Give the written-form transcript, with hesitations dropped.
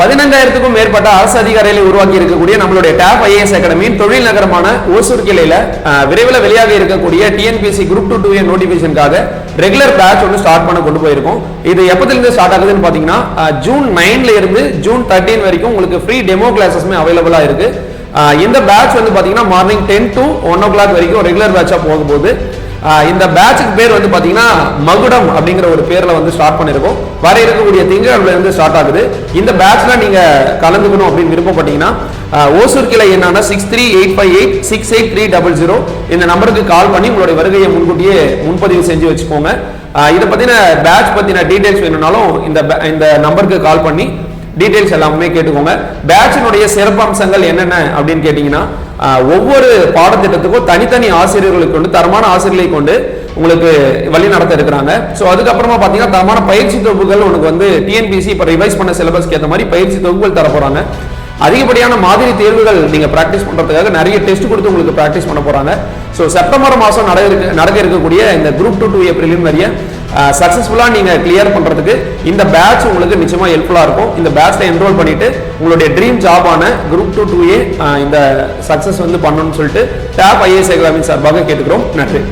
15,000க்கும் மேற்பட்ட அரசு அதிகாரிகளை உருவாக்கி இருக்கக்கூடிய நம்மளுடைய டாப் ஐஏஎஸ் அகாடமியின் தொழில் நகரமான ஓசூர் கிளையில விரைவில் வெளியாக இருக்கக்கூடிய டிஎன்பிஎஸ்சி குரூப் 2 நோட்டிபிகேஷனுக்காக ரெகுலர் பேட்ச் ஒன்று ஸ்டார்ட் பண்ண கொண்டு போயிருக்கோம். இது எப்பத்திலிருந்து ஸ்டார்ட் ஆகுதுன்னு பாத்தீங்கன்னா ஜூன் 9ல இருந்து ஜூன் 13 வரைக்கும் உங்களுக்கு ஃப்ரீ டெமோ கிளாஸஸ்மே அவைலபிளா இருக்கு. இந்த பேட்ச் வந்து பாத்தீங்கன்னா மார்னிங் 10 to 1 o'clock வரைக்கும் ரெகுலர் பேட்சா போக போகுது. இந்த பேட்சுக்கு பேர் வந்து பாத்தீங்கன்னா மகுடம் அப்படிங்கிற ஒரு பேர்ல வந்து ஸ்டார்ட் பண்ணிருக்கோம். வர இருக்கக்கூடிய திங்கட்கிழமையில இருந்து ஸ்டார்ட் ஆகுது. இந்த பேட்ச்ல நீங்க கலந்துக்கணும் அப்படின்னு விருப்பப்பட்டீங்கன்னா ஓசூர் கிளை என்னான 6385868300 இந்த நம்பருக்கு கால் பண்ணி உங்களுடைய வருகையை முன்கூட்டியே முன்பதிவு செஞ்சு வச்சுக்கோங்க. இதை பத்தின பேட்ச் பத்தின டீடைல்ஸ் வேணும்னாலும் இந்த நம்பருக்கு கால் பண்ணி டீடைல்ஸ் எல்லாமே கேட்டுக்கோங்க. பேட்சினுடைய சிறப்பம்சங்கள் என்னென்ன அப்படின்னு கேட்டீங்கன்னா ஒவ்வொரு பாடத்திட்டத்துக்கும் தனித்தனி ஆசிரியர்களை கொண்டு தரமான ஆசிரியர்களை கொண்டு உங்களுக்கு வழி நடத்த இருக்கிறாங்க. ஸோ அதுக்கப்புறமா பார்த்தீங்கன்னா தரமான பயிற்சி தொகுப்புகள் உனக்கு வந்து டிஎன்பிஎஸ்சி இப்போ ரிவைஸ் பண்ண சிலபஸ்க்கு ஏற்ற மாதிரி பயிற்சி தொகுப்புகள் தர போறாங்க. அதிகப்படியான மாதிரி தேர்வுகள் நீங்க பிராக்டிஸ் பண்றதுக்காக நிறைய டெஸ்ட் கொடுத்து உங்களுக்கு பிராக்டிஸ் பண்ண போறாங்க. ஸோ செப்டம்பர் மாதம் நடக்க இருக்கக்கூடிய இந்த குரூப் 2 பிரிலிமினரிய சக்சஸ்ஃபுல்லா நீங்க கிளியர் பண்றதுக்கு இந்த பேட்ச் உங்களுக்கு நிச்சயமா ஹெல்ப்ஃபுல்லா இருக்கும். இந்த பேட்ச்ல என்ரோல் பண்ணிட்டு உங்களுடைய ட்ரீம் ஜாபான குரூப் 2 இந்த சக்சஸ் வந்து பண்ணணும்னு சொல்லிட்டு டாப் ஐஏஎஸ் அகாடமி சார்பாக கேட்டுக்கிறோம். நன்றி.